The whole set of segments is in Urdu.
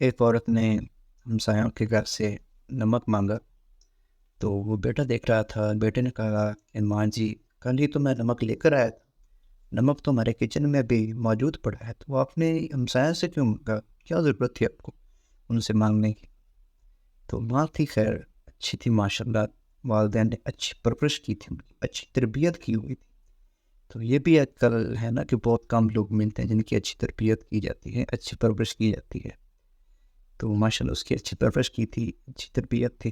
ایک عورت نے ہمسایوں کے گھر سے نمک مانگا تو وہ بیٹا دیکھ رہا تھا. بیٹے نے کہا کہ ماں جی کل ہی تو میں نمک لے کر آیا تھا, نمک تو ہمارے کچن میں بھی موجود پڑا ہے, تو آپ نے ہمسایہ سے کیوں مانگا, کیا ضرورت تھی آپ کو ان سے مانگنے کی. تو ماں تھی, خیر اچھی تھی ماشاء اللہ, والدین نے اچھی پرورش کی تھی, ان کی اچھی تربیت کی ہوئی تھی. تو یہ بھی آج کل ہے نا کہ بہت کم لوگ ملتے ہیں جن کی اچھی تربیت کی جاتی ہے, اچھی پرورش کی جاتی ہے. تو ماشاء اللہ اس کی اچھی پرورش کی تھی, اچھی تربیت تھی.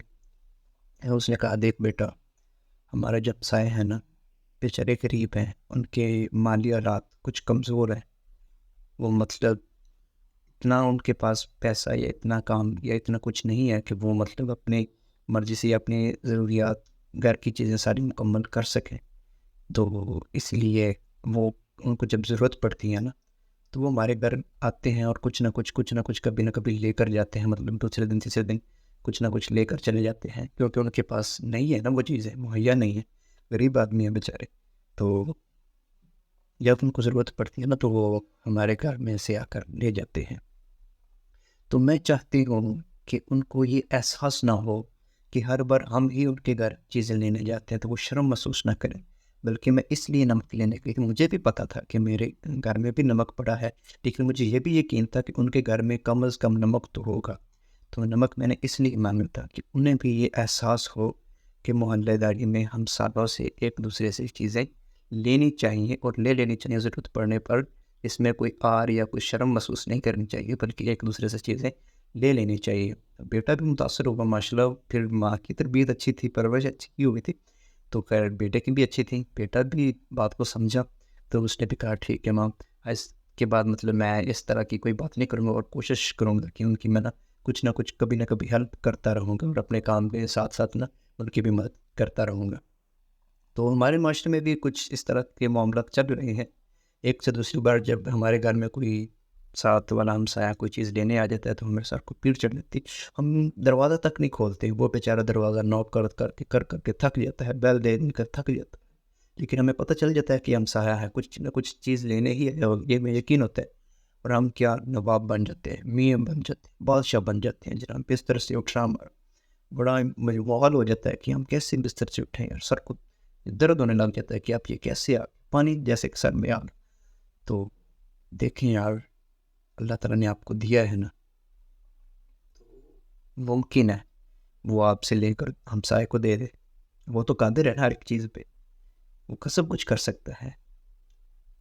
اس نے کہا دیکھ بیٹا, ہمارے جب سائے ہیں نا بیچارے غریب ہیں, ان کے مالی حالات کچھ کمزور ہیں, وہ مطلب اتنا ان کے پاس پیسہ یا اتنا کام یا اتنا کچھ نہیں ہے کہ وہ مطلب اپنے مرضی سے اپنی ضروریات گھر کی چیزیں ساری مکمل کر سکیں. تو اس لیے وہ ان کو جب ضرورت پڑتی ہے نا تو وہ ہمارے گھر آتے ہیں اور کچھ نہ کچھ کبھی نہ کبھی لے کر جاتے ہیں, مطلب دوسرے دن تیسرے دن کچھ نہ کچھ لے کر چلے جاتے ہیں, کیونکہ ان کے پاس نہیں ہے نا, وہ چیزیں مہیا نہیں ہیں, غریب آدمی ہیں بیچارے. تو جب ان کو ضرورت پڑتی ہے نا تو وہ ہمارے گھر میں سے آ کر لے جاتے ہیں. تو میں چاہتی ہوں کہ ان کو یہ احساس نہ ہو کہ ہر بار ہم ہی ان کے گھر چیزیں لینے جاتے ہیں, تو وہ شرم محسوس نہ کریں. بلکہ میں اس لیے نمک لینے کے لیے, مجھے بھی پتا تھا کہ میرے گھر میں بھی نمک پڑا ہے, لیکن مجھے یہ بھی یقین تھا کہ ان کے گھر میں کم از کم نمک تو ہوگا. تو نمک میں نے اس لیے مانگا تھا کہ انہیں بھی یہ احساس ہو کہ محلہ داری میں ہم سالوں سے ایک دوسرے سے چیزیں لینی چاہیے, اور لے لینی چاہیے ضرورت پڑنے پر. اس میں کوئی آر یا کوئی شرم محسوس نہیں کرنی چاہیے, بلکہ ایک دوسرے سے چیزیں لے لینی چاہیے. بیٹا بھی متاثر ہوگا ماشاء اللہ, پھر ماں کی تربیت اچھی تھی, پرورش اچھی کی ہوئی تھی, تو خیر بیٹے کی بھی اچھی تھی. بیٹا بھی بات کو سمجھا, تو اس نے بھی کہا ٹھیک ہے ماں, اس کے بعد مطلب میں اس طرح کی کوئی بات نہیں کروں گا, اور کوشش کروں گا کہ ان کی میں نا کچھ نہ کچھ کبھی نہ کبھی ہیلپ کرتا رہوں گا, اور اپنے کام کے ساتھ ساتھ نا ان کی بھی مدد کرتا رہوں گا. تو ہمارے معاشرے میں بھی کچھ اس طرح کے معاملات چل رہے ہیں. ایک سے دوسری بار جب ہمارے گھر میں کوئی ساتھ والا ہمسایہ کوئی چیز لینے آ جاتا ہے تو ہمارے سر کو پیڑ چڑھ جاتی, ہم دروازہ تک نہیں کھولتے, وہ بیچارہ دروازہ نوک کر کے تھک جاتا ہے, بیل دے کر تھک جاتا ہے. لیکن ہمیں پتہ چل جاتا ہے کہ ہمسایہ ہے, کچھ نہ کچھ چیز لینے ہی ہے, اور یہ میں یقین ہوتا ہے. اور ہم کیا نواب بن جاتے ہیں, میاں بن جاتے ہیں, بادشاہ بن جاتے ہیں. جناب بستر سے اٹھنا بڑا مغل ہو جاتا ہے کہ ہم کیسے بستر سے اٹھیں, اور سر کو درد ہونے لگ جاتا ہے کہ آپ یہ کیسے پانی جیسے سر میں آ. تو دیکھیں یار, اللہ تعالیٰ نے آپ کو دیا ہے نا, ممکن ہے وہ آپ سے لے کر ہمسائے کو دے دے. وہ تو قادر ہے ہر ایک چیز پہ, وہ سب کچھ کر سکتا ہے,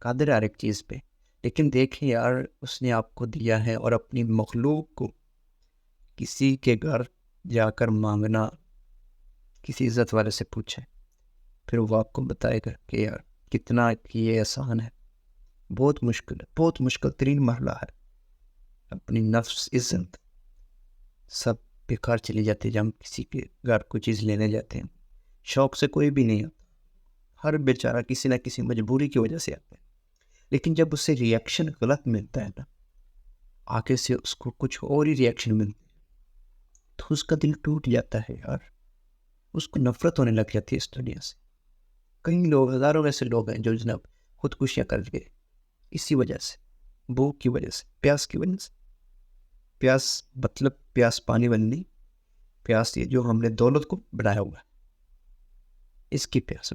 قادر ہے ہر ایک چیز پہ. لیکن دیکھیں یار, اس نے آپ کو دیا ہے, اور اپنی مخلوق کو کسی کے گھر جا کر مانگنا, کسی عزت والے سے پوچھیں, پھر وہ آپ کو بتائے گا کہ یار کتنا یہ آسان ہے. بہت مشکل ہے, بہت مشکل ترین مرحلہ ہے. اپنی نفس عزت سب بیکار چلی جاتی ہے جب ہم کسی کے گھر کو چیز لینے جاتے ہیں. شوق سے کوئی بھی نہیں آتا, ہر بیچارہ کسی نہ کسی مجبوری کی وجہ سے آتا ہے. لیکن جب اس سے ریئیکشن غلط ملتا ہے نا, آگے سے اس کو کچھ اور ہی ریئیکشن ملتا ہے, تو اس کا دل ٹوٹ جاتا ہے یار, اس کو نفرت ہونے لگ جاتی ہے اس دنیا سے. کئی لوگ, ہزاروں ایسے لوگ ہیں جو جناب خودکشیاں کر گئے اسی وجہ سے, بھوک کی وجہ سے, پیاس کی وجہ سے. پیاس مطلب پیاس پانی بننی, پیاس یہ جو ہم نے دولت کو بنایا ہوا ہے, اس کی پیاس.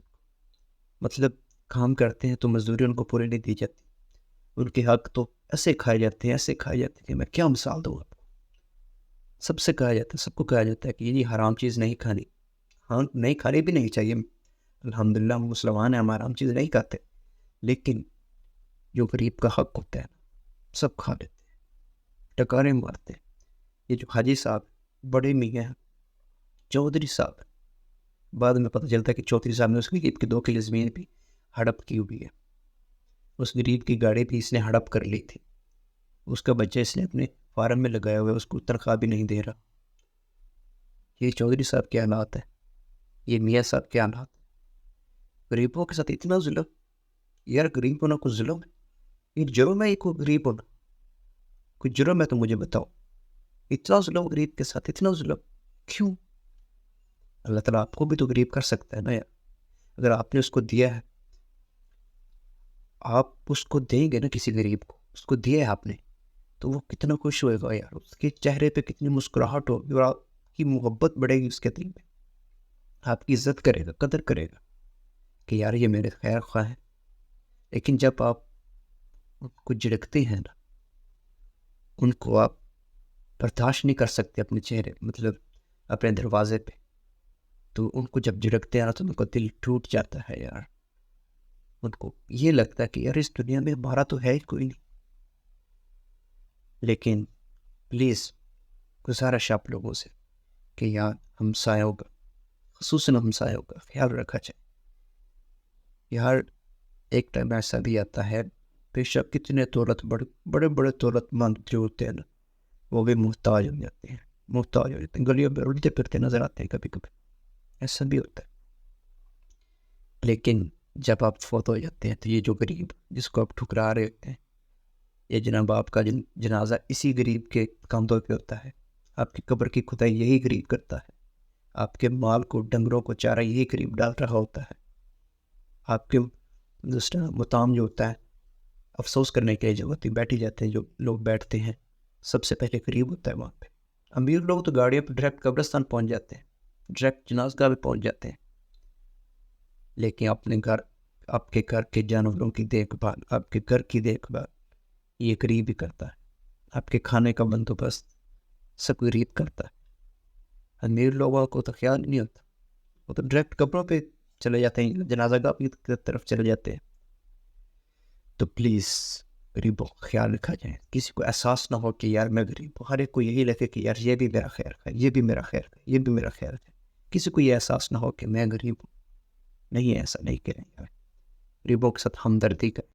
مطلب کام کرتے ہیں تو مزدوری ان کو پوری نہیں دی جاتی, ان کے حق تو ایسے کھائے جاتے ہیں, ایسے کھائے جاتے ہیں کہ میں کیا مثال دوں آپ کو. سب سے کہا جاتا ہے, سب کو کہا جاتا ہے کہ یہ حرام چیز نہیں کھانی. ہاں نہیں کھانی بھی نہیں چاہیے, الحمدللہ ہم مسلمان ہیں, ہم حرام چیز نہیں کھاتے. لیکن جو غریب کا حق ہوتا ہے سب کھا لیتے ہیں, ٹکارے مارتے ہیں. یہ جو حاجی صاحب بڑے میاں چودھری صاحب, بعد میں پتہ چلتا ہے کہ چودھری صاحب نے اس غریب کی 2 کلے زمین بھی ہڑپ کی ہوئی ہے. اس غریب کی گاڑی بھی اس نے ہڑپ کر لی تھی, اس کا بچہ اس نے اپنے فارم میں لگایا ہوا ہے, اس کو تنخواہ بھی نہیں دے رہا. یہ چودھری صاحب کے حالات ہے, یہ میاں صاحب کے حالات. غریبوں کے ساتھ اتنا ظلم, یار غریب ہونا کچھ ظلم ہے, یہ جرم ہے. یہ کوئی غریب ہونا کوئی جرم ہے تو مجھے بتاؤ, اتنا ظلم غریب کے ساتھ, اتنا ظلم کیوں؟ اللہ تعالیٰ آپ کو بھی تو غریب کر سکتا ہے نا یار. اگر آپ نے اس کو دیا ہے, آپ اس کو دیں گے نا, کسی غریب کو اس کو دیا ہے آپ نے, تو وہ کتنا خوش ہوئے گا یار، اس کے چہرے پہ کتنی مسکراہٹ ہوگی، اور آپ کی محبت بڑھے گی اس کے دل میں، آپ کی عزت کرے گا، قدر کرے گا کہ یار یہ میرے خیر خواہ ہے۔ لیکن جب آپ ان کو جھڑکتے ہیں نا، ان کو آپ برداشت نہیں کر سکتے اپنے چہرے مطلب اپنے دروازے پہ، تو ان کو جب جھڑکتے ہیں نا تو ان کا دل ٹوٹ جاتا ہے یار، ان کو یہ لگتا ہے کہ یار اس دنیا میں ہمارا تو ہے ہی کوئی نہیں۔ لیکن پلیز گزارش آپ لوگوں سے کہ یار ہمسایوں کا، خصوصاً ہمسایوں کا خیال رکھا جائے یار۔ ایک ٹائم ایسا بھی آتا ہے، بے شک کتنے بڑے بڑے دولت مند جو ہوتے ہیں نا، وہ بھی محتاج ہو جاتے ہیں، محتاج ہو جاتے ہیں، گلیوں میں رلتے پھرتے نظر آتے ہیں کبھی کبھی، ایسا بھی ہوتا ہے۔ لیکن جب آپ فوت ہو جاتے ہیں تو یہ جو غریب جس کو آپ ٹھکرا رہے ہوتے ہیں، یہ جناب آپ کا جنازہ اسی غریب کے کاندھوں پہ ہوتا ہے، آپ کی قبر کی کھدائی یہی غریب کرتا ہے، آپ کے مال کو، ڈنگروں کو چارہ یہی غریب ڈال رہا ہوتا ہے، آپ کے دوسرا متام جو ہوتا ہے افسوس کرنے کے لیے جو ہوتی بیٹھی جاتے ہیں، جو لوگ بیٹھتے ہیں، سب سے پہلے غریب ہوتا ہے وہاں پہ۔ امیر لوگ تو گاڑیوں پہ ڈائریکٹ قبرستان پہنچ جاتے ہیں، ڈائریکٹ جناز گاہ پہ پہنچ جاتے ہیں، لیکن اپنے گھر، آپ کے گھر کے جانوروں کی دیکھ بھال، آپ کے گھر کی دیکھ بھال یہ غریب ہی کرتا ہے، آپ کے کھانے کا بندوبست سب غریب کرتا ہے۔ امیر لوگوں کو تو خیال نہیں ہوتا، وہ تو ڈائریکٹ قبروں پہ چلے جاتے ہیں، جنازہ گاہ کی طرف چلے جاتے ہیں۔ تو پلیز غریبوں کا خیال رکھا جائے، کسی کو احساس نہ ہو کہ یار میں غریب ہوں، ہر ایک کو یہی لگے کہ یار یہ بھی میرا خیر ہے، یہ بھی میرا خیر ہے، یہ بھی میرا خیر ہے، کسی کو یہ احساس نہ ہو کہ میں غریب ہوں۔ نہیں، ایسا نہیں کریں یار، غریبوں کے ساتھ ہمدردی کریں۔